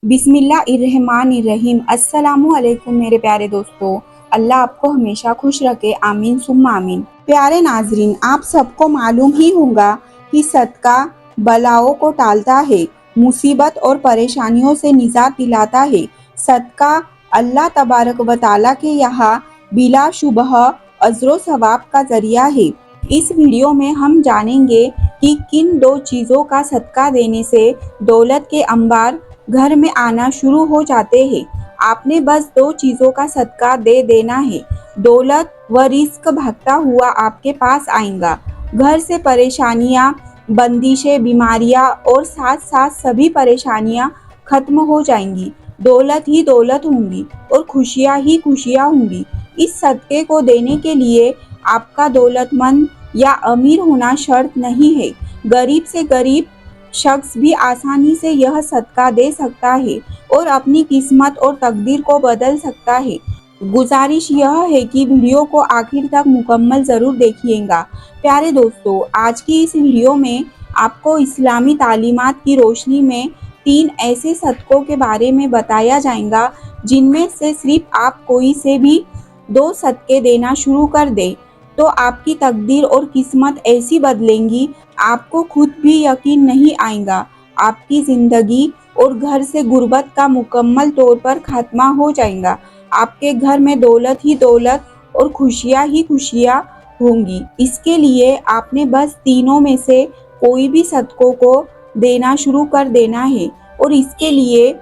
बिस्मिल्लाहिर्रहमानिर्रहीम। अस्सलामुअलैकुम मेरे प्यारे दोस्तों। अल्लाह आपको हमेशा खुश रखे, आमीन सुम्मा आमीन। प्यारे नाजरीन, आप सबको मालूम ही होगा कि सदका बलाओं को टालता है, मुसीबत और परेशानियों से निजात दिलाता है। सदका अल्लाह तबारक व तआला के यहाँ बिला शुबह अजर सवाब का जरिया है। इस वीडियो में हम जानेंगे कि किन दो चीज़ों का सदका देने से दौलत के अंबार घर में आना शुरू हो जाते हैं। आपने बस दो चीज़ों का सदका दे देना है, दौलत व रिस्क भागता हुआ आपके पास आएगा। घर से परेशानियां, बंदिशें, बीमारियां और साथ साथ सभी परेशानियां खत्म हो जाएंगी। दौलत ही दौलत होंगी और खुशियां ही खुशियां होंगी। इस सदके को देने के लिए आपका दौलतमंद या अमीर होना शर्त नहीं है। गरीब से गरीब शख्स भी आसानी से यह सदका दे सकता है और अपनी किस्मत और तकदीर को बदल सकता है। गुजारिश यह है कि वीडियो को आखिर तक मुकम्मल ज़रूर देखिएगा। प्यारे दोस्तों, आज की इस वीडियो में आपको इस्लामी तालीमात की रोशनी में 3 ऐसे सदकों के बारे में बताया जाएगा जिनमें से सिर्फ आप कोई से भी 2 सदके देना शुरू कर दें तो आपकी तकदीर और किस्मत ऐसी बदलेंगी, आपको खुद भी यकीन नहीं आएगा। आपकी ज़िंदगी और घर से गुर्बत का मुकम्मल तौर पर खात्मा हो जाएगा। आपके घर में दौलत ही दौलत और खुशियाँ ही खुशियाँ होंगी। इसके लिए आपने बस तीनों में से कोई भी सदकों को देना शुरू कर देना है और इसके लिए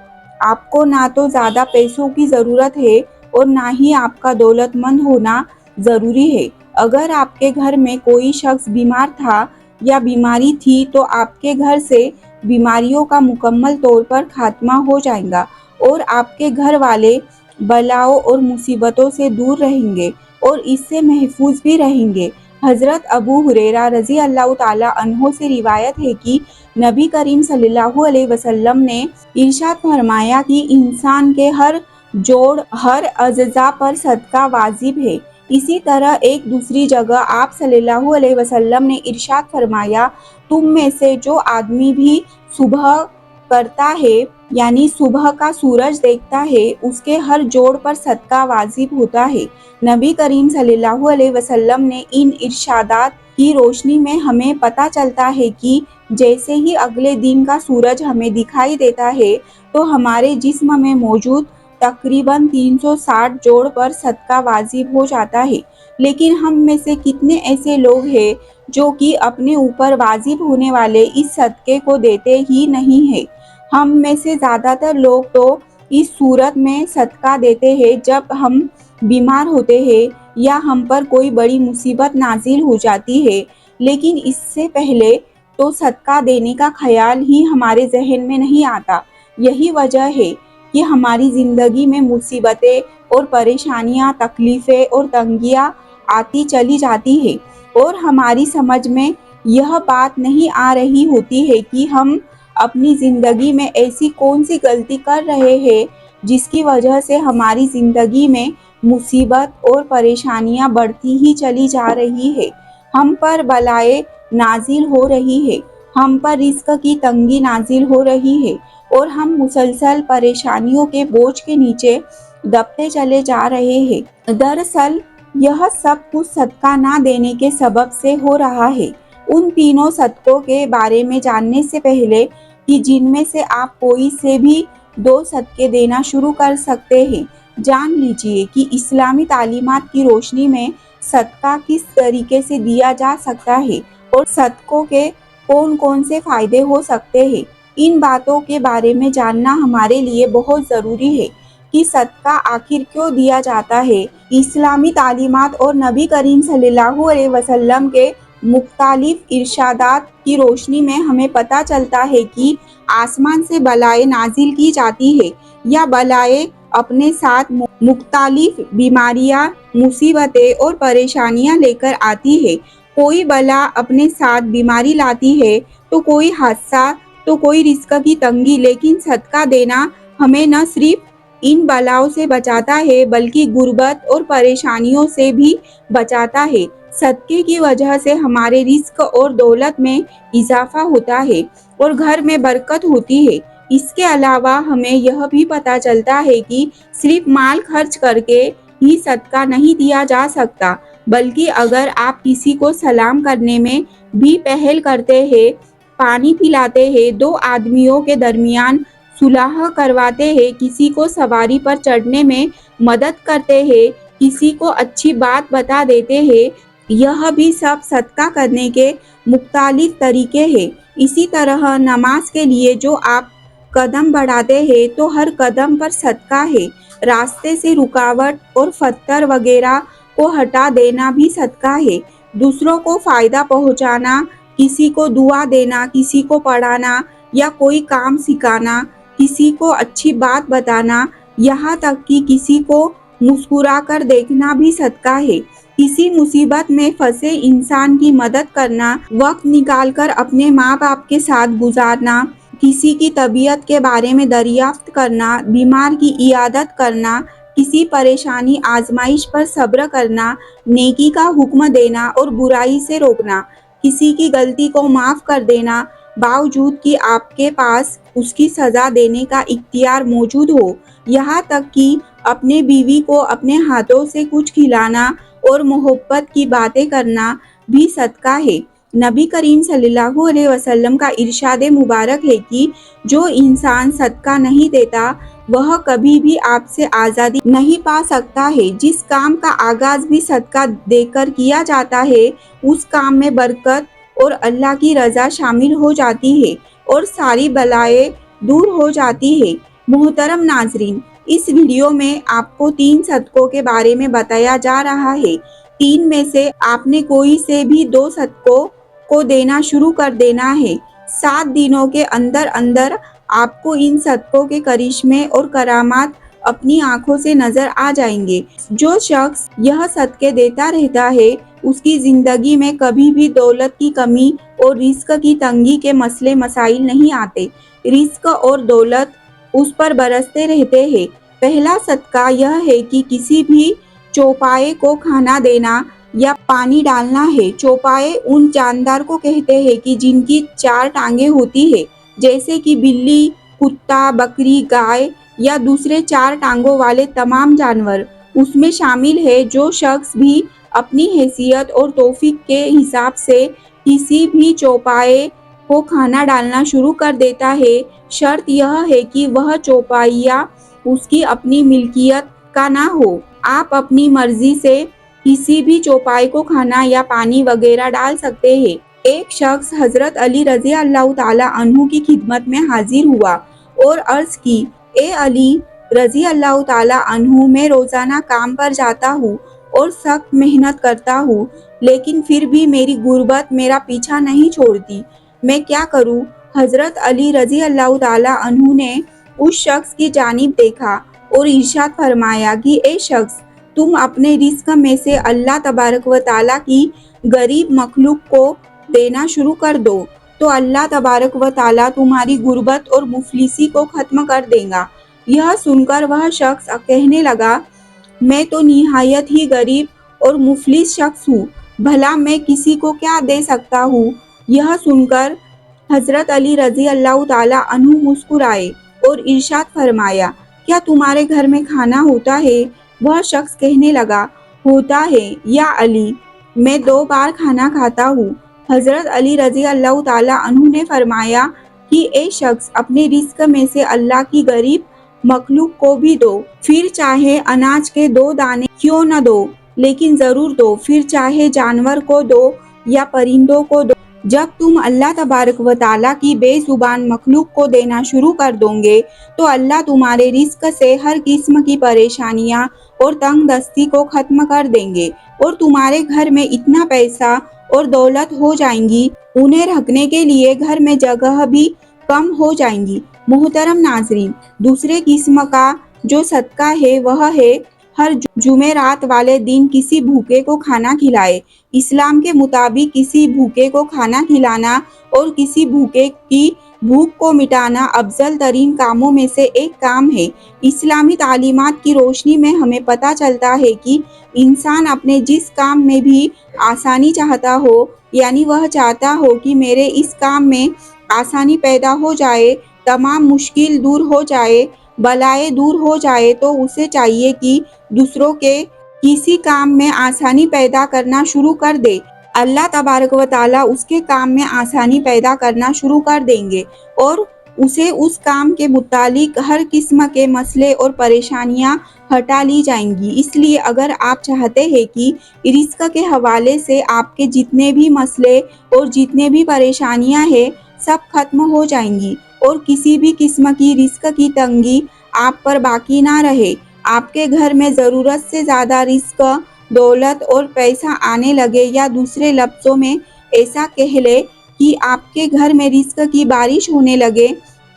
आपको ना तो ज़्यादा पैसों की ज़रूरत है और ना ही आपका दौलतमंद होना ज़रूरी है। अगर आपके घर में कोई शख्स बीमार था या बीमारी थी तो आपके घर से बीमारियों का मुकम्मल तौर पर खात्मा हो जाएगा और आपके घर वाले बलाओं और मुसीबतों से दूर रहेंगे और इससे महफूज भी रहेंगे। हज़रत अबू हुरैरा रज़ी अल्लाह ताला अन्हो से रिवायत है कि नबी करीम सल्लल्लाहु अलैहि वसल्लम ने इरशाद फरमाया कि इंसान के हर जोड़, हर अज़्ज़ा पर सदका वाजिब है। इसी तरह एक दूसरी जगह आप सल्लल्लाहु अलैहि वसल्लम ने इरशाद फरमाया, तुम में से जो आदमी भी सुबह करता है यानी सुबह का सूरज देखता है, उसके हर जोड़ पर सदका वाजिब होता है। नबी करीम सल्लल्लाहु अलैहि वसल्लम ने इन इरशादात की रोशनी में हमें पता चलता है कि जैसे ही अगले दिन का सूरज हमें दिखाई देता है तो हमारे जिस्म में मौजूद तकरीबन 360 जोड़ पर सदका वाजिब हो जाता है। लेकिन हम में से कितने ऐसे लोग हैं जो कि अपने ऊपर वाजिब होने वाले इस सदके को देते ही नहीं है। हम में से ज़्यादातर लोग तो इस सूरत में सदका देते हैं जब हम बीमार होते हैं या हम पर कोई बड़ी मुसीबत नाजिल हो जाती है, लेकिन इससे पहले तो सदका देने का ख्याल ही हमारे जहन में नहीं आता। यही वजह है कि हमारी ज़िंदगी में मुसीबतें और परेशानियां, तकलीफ़ें और तंगियां आती चली जाती है और हमारी समझ में यह बात नहीं आ रही होती है कि हम अपनी ज़िंदगी में ऐसी कौन सी गलती कर रहे हैं जिसकी वजह से हमारी ज़िंदगी में मुसीबत और परेशानियां बढ़ती ही चली जा रही है। हम पर बलाएं नाजिल हो रही है, हम पर रिस्क की तंगी नाजिल हो रही है और हम मुसलसल परेशानियों के बोझ के नीचे दबते चले जा रहे हैं। दरअसल यह सब कुछ सदका ना देने के सबब से हो रहा है। उन तीनों सदकों के बारे में जानने से पहले कि जिनमें से आप कोई से भी 2 सदके देना शुरू कर सकते हैं, जान लीजिए कि इस्लामी तालीमात की रोशनी में सदका किस तरीके से दिया जा सकता है और सदकों के कौन कौन से फ़ायदे हो सकते हैं। इन बातों के बारे में जानना हमारे लिए बहुत ज़रूरी है कि सदका आखिर क्यों दिया जाता है। इस्लामी तालीमात और नबी करीम सल्लल्लाहु अलैहि वसल्लम के मुख्तलिफ इरशादात की रोशनी में हमें पता चलता है कि आसमान से बलाएं नाजिल की जाती है या बलाएं अपने साथ मुख्तलिफ बीमारियां, मुसीबतें और परेशानियां लेकर आती है। कोई बला अपने साथ बीमारी लाती है तो कोई हादसा, तो कोई रिस्क की तंगी, लेकिन सदका देना हमें न सिर्फ इन बलाओं से बचाता है बल्कि गुर्बत और परेशानियों से भी बचाता है। सदके की वजह से हमारे रिस्क और दौलत में इजाफा होता है और घर में बरकत होती है। اس کے علاوہ ہمیں یہ بھی پتہ چلتا ہے کہ صرف مال خرچ کر کے ہی صدقہ نہیں دیا جا سکتا، بلکہ اگر آپ کسی کو سلام کرنے میں بھی پہل کرتے ہیں، پانی پلاتے ہیں، دو آدمیوں کے درمیان صلح کرواتے ہیں، کسی کو سواری پر چڑھنے میں مدد کرتے ہیں، کسی کو اچھی بات بتا دیتے ہیں، یہ بھی سب صدقہ کرنے کے مختلف طریقے ہیں۔ اسی طرح نماز کے لیے جو آپ قدم بڑھاتے ہیں تو ہر قدم پر صدقہ ہے۔ راستے سے رکاوٹ اور پتھر وغیرہ کو ہٹا دینا بھی صدقہ ہے۔ دوسروں کو فائدہ پہنچانا، کسی کو دعا دینا، کسی کو پڑھانا یا کوئی کام سکھانا، کسی کو اچھی بات بتانا، یہاں تک کہ کسی کو مسکرا کر دیکھنا بھی صدقہ ہے۔ کسی مصیبت میں پھنسے انسان کی مدد کرنا، وقت نکال کر اپنے ماں باپ کے ساتھ گزارنا، کسی کی طبیعت کے بارے میں دریافت کرنا، بیمار کی عیادت کرنا، کسی پریشانی آزمائش پر صبر کرنا، نیکی کا حکم دینا اور برائی سے روکنا، کسی کی غلطی کو معاف کر دینا باوجود کہ آپ کے پاس اس کی سزا دینے کا اختیار موجود ہو، یہاں تک کہ اپنے بیوی کو اپنے ہاتھوں سے کچھ کھلانا اور محبت کی باتیں کرنا بھی صدقہ ہے۔ نبی کریم صلی اللہ علیہ وسلم کا ارشاد مبارک ہے کہ جو انسان صدقہ نہیں دیتا وہ کبھی بھی آپ سے آزادی نہیں پا سکتا ہے۔ جس کام کا آغاز بھی صدقہ دے کر کیا جاتا ہے اس کام میں برکت اور اللہ کی رضا شامل ہو جاتی ہے اور ساری بلائیں دور ہو جاتی ہے۔ محترم ناظرین، اس ویڈیو میں آپ کو 3 صدقوں کے بارے میں بتایا جا رہا ہے۔ 3 میں سے آپ نے کوئی سے بھی 2 صدقوں کو دینا شروع کر دینا ہے۔ 7 دنوں کے اندر اندر آپ کو ان صدقوں کے کرشمے اور کرامات اپنی آنکھوں سے نظر آ جائیں گے۔ جو شخص یہ صدقے دیتا رہتا ہے اس کی زندگی میں کبھی بھی دولت کی کمی اور رزق کی تنگی کے مسئلے مسائل نہیں آتے۔ رزق اور دولت اس پر برستے رہتے ہیں۔ پہلا صدقہ یہ ہے کہ کسی بھی چوپائے کو کھانا دینا یا پانی ڈالنا ہے۔ چوپائے ان جاندار کو کہتے ہیں کہ جن کی 4 ٹانگیں ہوتی ہیں، جیسے کہ بلی، کتا، بکری، گائے یا دوسرے 4 ٹانگوں والے تمام جانور اس میں شامل ہے۔ جو شخص بھی اپنی حیثیت اور توفیق کے حساب سے کسی بھی چوپائے کو کھانا ڈالنا شروع کر دیتا ہے، شرط یہ ہے کہ وہ چوپائیا اس کی اپنی ملکیت کا نہ ہو۔ آپ اپنی مرضی سے کسی بھی چوپائے کو کھانا یا پانی وغیرہ ڈال سکتے ہیں۔ ایک شخص حضرت علی رضی اللہ تعالیٰ عنہ کی خدمت میں حاضر ہوا اور عرض کی، اے علی رضی اللہ تعالیٰ عنہ، میں روزانہ کام پر جاتا ہوں اور سخت محنت کرتا ہوں، لیکن پھر بھی میری غربت میرا پیچھا نہیں چھوڑتی، میں کیا کروں؟ حضرت علی رضی اللہ تعالیٰ عنہ نے اس شخص کی جانب دیکھا اور ارشاد فرمایا کہ اے شخص، تم اپنے رزق میں سے اللہ تبارک و تعالیٰ کی غریب مخلوق کو دینا شروع کر دو تو اللہ تبارک و تعالیٰ تمہاری غربت اور مفلسی کو ختم کر دے گا۔ یہ سن کر وہ شخص کہنے لگا، میں تو نہایت ہی غریب اور مفلس شخص ہوں، بھلا میں کسی کو کیا دے سکتا ہوں؟ یہ سن کر حضرت علی رضی اللہ تعالیٰ عنہ مسکرائے اور ارشاد فرمایا، کیا تمہارے گھر میں کھانا ہوتا ہے؟ وہ شخص کہنے لگا، ہوتا ہے یا علی، میں 2 بار کھانا کھاتا ہوں۔ حضرت علی رضی اللہ تعالیٰ عنہ نے فرمایا کہ اے شخص، اپنے رزق میں سے اللہ کی غریب مخلوق کو بھی دو، پھر چاہے اناج کے 2 دانے کیوں نہ دو، لیکن ضرور دو، پھر چاہے جانور کو دو یا پرندوں کو دو۔ جب تم اللہ تبارک و تعالیٰ کی بے زبان مخلوق کو دینا شروع کر دو گے تو اللہ تمہارے رزق سے ہر قسم کی پریشانیاں اور تنگ دستی کو ختم کر دیں گے اور تمہارے گھر میں اتنا پیسہ اور دولت ہو جائیں گی، انہیں رکھنے کے لیے گھر میں جگہ بھی کم ہو جائیں گی۔ محترم ناظرین، دوسرے قسم کا جو صدقہ ہے وہ ہے ہر جمعرات والے دن کسی بھوکے کو کھانا کھلائے۔ اسلام کے مطابق کسی بھوکے کو کھانا کھلانا اور کسی بھوکے کی بھوک کو مٹانا افضل ترین کاموں میں سے ایک کام ہے۔ اسلامی تعلیمات کی روشنی میں ہمیں پتہ چلتا ہے کہ انسان اپنے جس کام میں بھی آسانی چاہتا ہو، یعنی وہ چاہتا ہو کہ میرے اس کام میں آسانی پیدا ہو جائے तमाम मुश्किल दूर हो जाए, बलाएं दूर हो जाए, तो उसे चाहिए कि दूसरों के किसी काम में आसानी पैदा करना शुरू कर दे। अल्लाह तबारक व ताला उसके काम में आसानी पैदा करना शुरू कर देंगे और उसे उस काम के मुतालिक हर किस्म के मसले और परेशानियां हटा ली जाएंगी। इसलिए अगर आप चाहते हैं कि रिस्क के हवाले से आपके जितने भी मसले और जितने भी परेशानियां हैं सब खत्म हो जाएंगी और किसी भी किस्म की रिस्क की तंगी आप पर बाकी ना रहे, आपके घर में ज़रूरत से ज़्यादा रिस्क, दौलत और पैसा आने लगे, या दूसरे लफ्ज़ों में ऐसा कह ले कि आपके घर में रिस्क की बारिश होने लगे,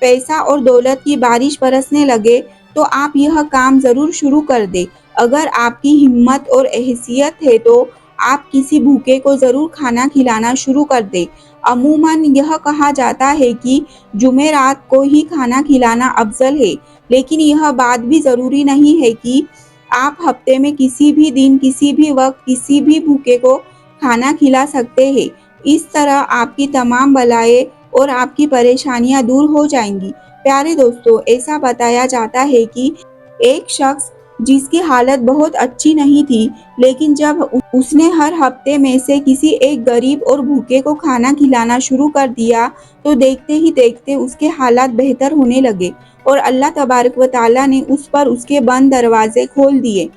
पैसा और दौलत की बारिश बरसने लगे, तो आप यह काम ज़रूर शुरू कर दें। अगर आपकी हिम्मत और हैसियत है तो आप किसी भूखे को ज़रूर खाना खिलाना शुरू कर दें। अमूमन यह कहा जाता है कि जुमेरात को ही खाना खिलाना अफजल है, लेकिन यह बात भी ज़रूरी नहीं है कि आप हफ्ते में किसी भी दिन, किसी भी वक्त, किसी भी भूखे को खाना खिला सकते हैं। इस तरह आपकी तमाम बलाएं और आपकी परेशानियां दूर हो जाएंगी। प्यारे दोस्तों, ऐसा बताया जाता है कि एक शख्स जिसकी हालत बहुत अच्छी नहीं थी, लेकिन जब उसने हर हफ्ते में से किसी एक गरीब और भूखे को खाना खिलाना शुरू कर दिया, तो देखते ही देखते उसके हालात बेहतर होने लगे और अल्लाह तबारक व ताला ने उस पर उसके बंद दरवाजे खोल दिए।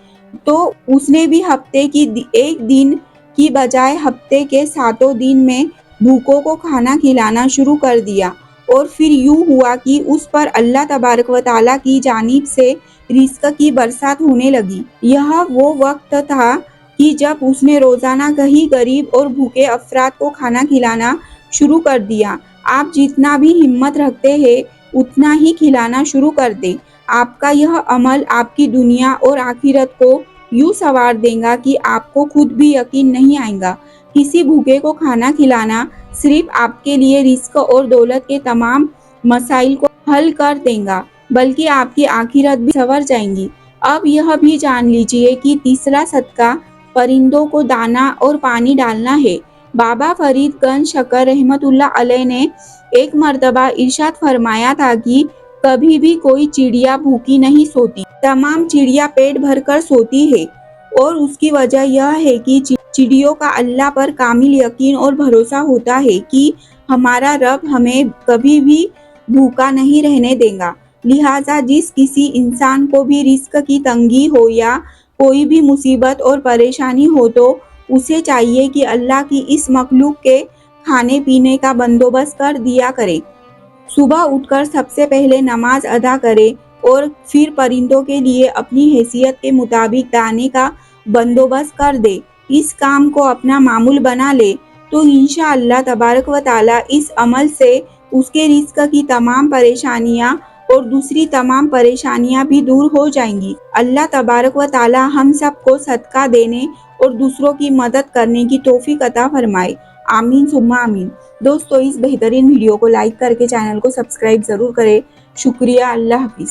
तो उसने भी हफ्ते की एक दिन की बजाय हफ्ते के 7 दिन में भूखों को खाना खिलाना शुरू कर दिया और फिर यूं हुआ कि उस पर अल्लाह तबारक व ताला की जानिब से रिस्क की बरसात होने लगी। यह वो वक्त था कि जब उसने रोजाना कई गरीब और भूखे अफराद को खाना खिलाना शुरू कर दिया। आप जितना भी हिम्मत रखते हैं उतना ही खिलाना शुरू कर दें। आपका यह अमल आपकी दुनिया और आखिरत को यूं संवार देगा कि आपको खुद भी यकीन नहीं आएगा। किसी भूखे को खाना खिलाना सिर्फ आपके लिए रिस्क और दौलत के तमाम मसाइल को हल कर देगा, बल्कि आपकी आखिरत भी संवर जाएंगी। अब यह भी जान लीजिए कि तीसरा सदका परिंदों को दाना और पानी डालना है। बाबा फरीद गंज शकर रहमतुल्लाह अलैह ने एक मर्तबा इरशाद फरमाया था कि कभी भी कोई चिड़िया भूखी नहीं सोती, तमाम चिड़िया पेट भरकर सोती है। और उसकी वजह यह है कि चिड़ियों का अल्लाह पर कामिल यकीन और भरोसा होता है कि हमारा रब हमें कभी भी भूखा नहीं रहने देगा। लिहाजा जिस किसी इंसान को भी रिस्क की तंगी हो या कोई भी मुसीबत और परेशानी हो, तो उसे चाहिए कि अल्लाह की इस मखलूक के खाने पीने का बंदोबस्त कर दिया करे। सुबह उठकर सबसे पहले नमाज अदा करे और फिर परिंदों के लिए अपनी हैसियत के मुताबिक दाने का बंदोबस्त कर दे। इस काम को अपना मामूल बना ले तो इंशाअल्लाह तबारक व ताला इस अमल से उसके रिस्क की तमाम परेशानियां और दूसरी तमाम परेशानियां भी दूर हो जाएंगी। अल्लाह तबारक व ताला हम सबको सदका देने और दूसरों की मदद करने की तौफीक अता फरमाए। आमीन सुम्मा आमीन। दोस्तों, इस बेहतरीन वीडियो को लाइक करके चैनल को सब्सक्राइब जरूर करें। शुक्रिया। अल्लाह हाफिज।